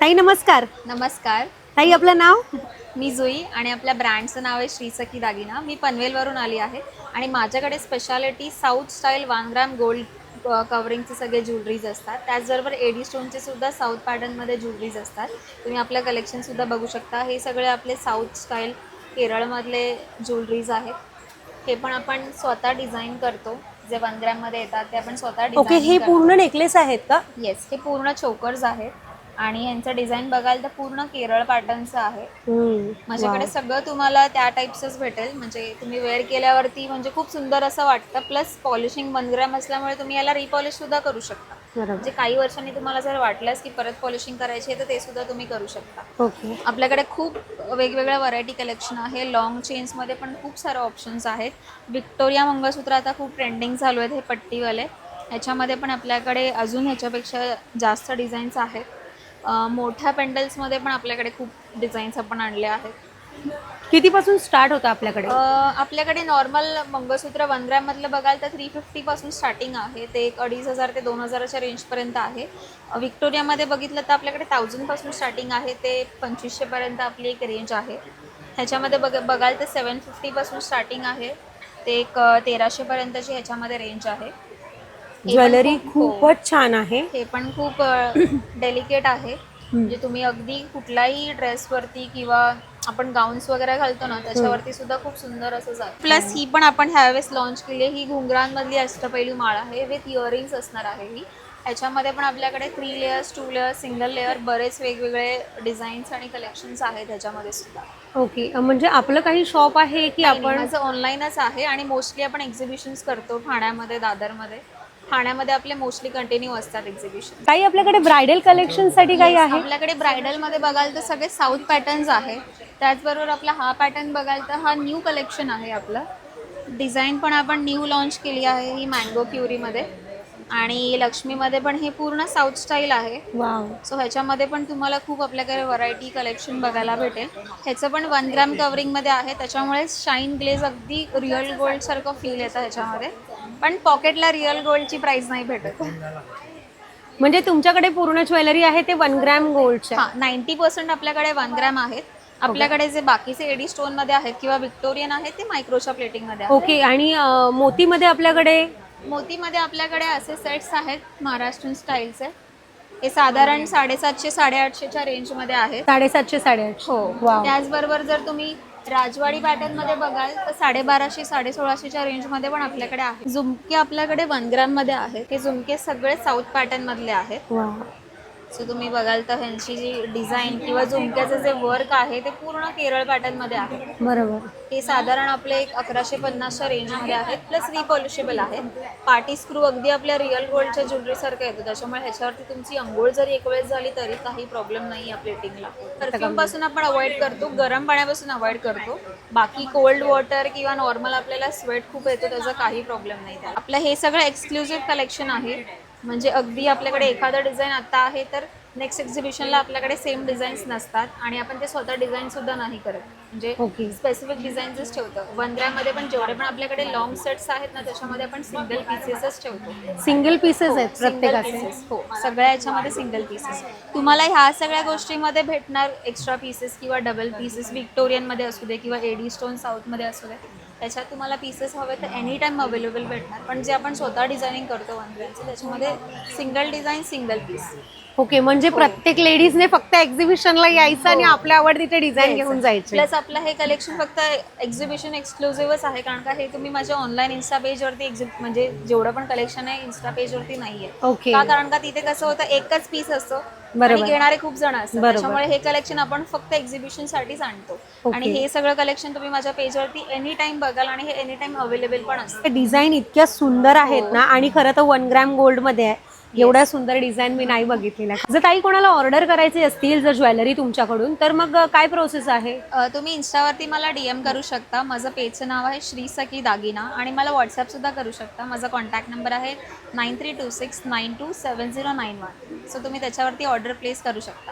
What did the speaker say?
ताई नमस्कार. नमस्कार. ताई आपलं नाव? मी जुई आणि आपल्या ब्रँडचं नाव आहे श्री सखी दागिना. मी पनवेलवरून आली आहे आणि माझ्याकडे speciality south style 1 gram gold कव्हरिंगचे सगळे ज्वेलरीज असतात. त्याचबरोबर एडी स्टोनचे सुद्धा साऊथ पॅटर्नमध्ये ज्वेलरीज असतात. तुम्ही आपलं कलेक्शनसुद्धा बघू शकता. हे सगळे आपले साऊथ स्टाईल केरळमधले ज्वेलरीज आहेत. हे पण आपण स्वतः डिझाईन करतो. जे 1 ग्रॅममध्ये येतात ते आपण स्वतः ओके, डिझायनिंग हे करतो. पूर्ण नेकलेस आहेत का? येस, हे पूर्ण चोकर्स आहेत आणि यांचं डिझाईन बघाल तर पूर्ण केरळ पॅटर्नचं आहे. माझ्याकडे वाव. सगळं तुम्हाला त्या टाईप्सच भेटेल. म्हणजे तुम्ही वेअर केल्यावरती म्हणजे खूप सुंदर असं वाटतं. प्लस पॉलिशिंग 1 ग्रॅम असल्यामुळे तुम्ही याला रिपॉलिशसुद्धा करू शकता. म्हणजे बरोबर. काही वर्षांनी तुम्हाला जर वाटलंच की परत पॉलिशिंग करायची आहे तर ते सुद्धा तुम्ही करू शकता. ओके. आपल्याकडे खूप वेगवेगळ्या व्हरायटी कलेक्शन आहे. लाँग चेन्समध्ये पण खूप सारे ऑप्शन्स आहेत. व्हिक्टोरिया मंगळसूत्र आता खूप ट्रेंडिंग चालू आहेत हे पट्टीवाले. ह्याच्यामध्ये पण आपल्याकडे अजून ह्याच्यापेक्षा जास्त डिझाईन्स आहेत. मोठ्या पेंडल्समध्ये पण आपल्याकडे खूप डिझाईन्स आपण आणले आहेत. कितीपासून स्टार्ट होतं आपल्याकडे? आपल्याकडे नॉर्मल मंगळसूत्र 1 ग्रॅममधलं बघाल तर 350 पासून स्टार्टिंग आहे. ते एक 2500 ते 2000च्या रेंजपर्यंत आहे. व्हिक्टोरियामध्ये बघितलं तर आपल्याकडे 1000 पासून स्टार्टिंग आहे ते 2500 पर्यंत आपली एक रेंज आहे. ह्याच्यामध्ये बघाल तर 750 पासून स्टार्टिंग आहे. ते एक 1300 पर्यंतची ह्याच्यामध्ये रेंज आहे. हे पण ज्वेलरी खूप हो. खूपच छान आहे. हे पण खूप डेलिकेट आहे. म्हणजे तुम्ही अगदी कुठल्याही ड्रेसवरती किंवा आपण गाऊन्स वगैरे घालतो ना त्याच्यावरती सुद्धा खूप सुंदर असं जातं. प्लस ही पण आपण ह्यावेळेस लॉन्च केली आहे. ही घुंगरांमधली अष्टपैलू माळ आहे. विथ इयरिंग्स असणार आहे ही. ह्याच्यामध्ये पण आपल्याकडे 3 लेयर्स, 2 लेयर्स, सिंगल लेयर बरेच वेगवेगळे डिझाईन्स आणि कलेक्शन्स आहेत ह्याच्यामध्ये सुद्धा. ओके, म्हणजे आपलं काही शॉप आहे की नाही, आपण? माझं ऑनलाईनच आहे आणि मोस्टली आपण एक्झिबिशन्स करतो ठाण्यामध्ये, दादरमध्ये. ठाण्यामध्ये आपले मोस्टली कंटिन्यू असतात एक्झिबिशन. ताई आपल्याकडे ब्रायडल कलेक्शन साठी काही येस, आहे? आपल्याकडे ब्रायडलमध्ये बघाल तर सगळे साऊथ पॅटर्न्स आहे. त्याचबरोबर आपला हा पॅटर्न बघाल तर हा न्यू कलेक्शन आहे आपलं. डिझाईन पण आपण न्यू लॉन्च केली आहे ही मँगो क्युरीमध्ये आणि लक्ष्मीमध्ये पण हे पूर्ण साऊथ स्टाईल आहे. वाव. सो ह्याच्यामध्ये पण तुम्हाला खूप आपल्याकडे व्हरायटी कलेक्शन बघायला भेटेल. ह्याचं पण 1 ग्रॅम कवरिंगमध्ये आहे त्याच्यामुळे शाईन ग्लेज अगदी रिअल गोल्डसारखं फील येतं ह्याच्यामध्ये. पण पॉकेटला रिअल गोल्डची प्राईस नाही भेटत. म्हणजे तुमच्याकडे पूर्ण ज्वेलरी आहे ते 1 ग्रॅम गोल्डचे? हां, 90% आपल्याकडे 1 ग्रॅम आहेत. आपल्याकडे जे बाकीचे एडी स्टोनमध्ये आहेत किंवा व्हिक्टोरियन आहेत ते मायक्रोच्या प्लेटिंगमध्ये आहेत. ओके, आणि मोतीमध्ये आपल्याकडे? मोतीमध्ये आपल्याकडे असे सेट्स आहेत महाराष्ट्रीयन स्टाईलचे. हे साधारण 750-850च्या रेंजमध्ये आहेत. 750 850. हो. वाव. त्याचबरोबर जर तुम्ही राजवाडी पॅटर्नमध्ये बघाल तर 1250-1650च्या रेंजमध्ये पण आपल्याकडे आहे. झुमके आपल्याकडे 1 ग्रॅममध्ये आहेत. हे झुमके सगळे साऊथ पॅटर्नमधले आहेत. वाव. सो तुम्ही बघाल तर ह्यांची जी डिझाईन किंवा झुमक्याचं जे वर्क आहे ते पूर्ण केरळ पॅटर्नमध्ये आहे. बरोबर. हे साधारण आपले एक 1150च्या रेंजमध्ये आहेत. प्लस रिपॉलिशेबल आहेत. पार्टी स्क्रू अगदी आपल्या रिअल गोल्डच्या ज्वेलरीसारखं येतो. त्याच्यामुळे ह्याच्यावरती तुमची अंघोळ जरी एक वेळेस झाली तरी काही प्रॉब्लेम नाही आहे प्लेटिंगला. परफ्यूमपासून आपण अवॉइड करतो, गरम पाण्यापासून अवॉइड करतो. बाकी कोल्ड वॉटर किंवा नॉर्मल आपल्याला स्वेट खूप येतो त्याचा काही प्रॉब्लेम नाही. आपलं हे सगळं एक्सक्लुझिव्ह कलेक्शन आहे. म्हणजे अगदी आपल्याकडे एखादं डिझाईन आता आहे तर नेक्स्ट एक्झिबिशनला आपल्याकडे सेम डिझाईन्स नसतात आणि आपण ते स्वतः डिझाईनसुद्धा नाही करत. म्हणजे ओके. स्पेसिफिक डिझाईन्सच ठेवतो. 1 ग्रॅममध्ये पण जेवढे पण आपल्याकडे लॉंग सेट्स आहेत ना त्याच्यामध्ये आपण सिंगल पीसेसच ठेवतो. सिंगल पीसेस आहेत सिंगल प्रत्येकाचे? पीसेस. हो, सगळ्या याच्यामध्ये सिंगल पीसेस. तुम्हाला ह्या सगळ्या गोष्टीमध्ये भेटणार एक्स्ट्रा पीसेस किंवा डबल पीसेस व्हिक्टोरियनमध्ये असू दे किंवा एडी स्टोन साऊथमध्ये असू दे. त्याच्यात तुम्हाला पीसेस हवे तर एनी टाईम अवेलेबल भेटणार. पण जे आपण स्वतः डिझायनिंग करतो 1 ग्रॅमचं त्याच्यामध्ये single design, single piece. Okay, म्हणजे प्रत्येक लेडीजने फक्त एक्झिबिशनला यायचं आणि आपल्या आवडतीचे डिझाईन घेऊन जायचे. प्लस आपलं हे कलेक्शन फक्त एक्झिबिशन एक्सक्लुझिव्हच आहे कारण का हे तुम्ही माझ्या ऑनलाईन इन्स्टा पेजवरती म्हणजे जेवढं पण कलेक्शन आहे इन्स्टा पेजवरती नाहीये. ओके. का कारण का तिथे कसं होतं एकच पीस असतो आणि बरोबर. घेणारे खूप जण असतात. बरोबर. त्याच्यामुळे हे कलेक्शन आपण फक्त एक्झिबिशनसाठीच आणतो. आणि ओके. हे सगळं कलेक्शन तुम्ही माझ्या पेजवरती एनी टाइम बघाल आणि हे एनी टाइम अवेलेबल पण असतं. डिझाईन इतक्या सुंदर आहेत ना, आणि खरं तर 1 ग्रॅम गोल्ड मध्ये आहे. एवढ्या सुंदर डिझाईन मी नाही बघितलेल्या. जर ताई कोणाला ऑर्डर करायची असतील जर ज्वेलरी तुमच्याकडून तर मग काय प्रोसेस आहे? तुम्ही इन्स्टावरती मला DM करू शकता. माझं पेजचं नाव आहे श्री सखी दागिना आणि मला व्हॉट्सॲपसुद्धा करू शकता. माझा कॉन्टॅक्ट नंबर आहे 9326927091. सो तुम्ही त्याच्यावरती ऑर्डर प्लेस करू शकता.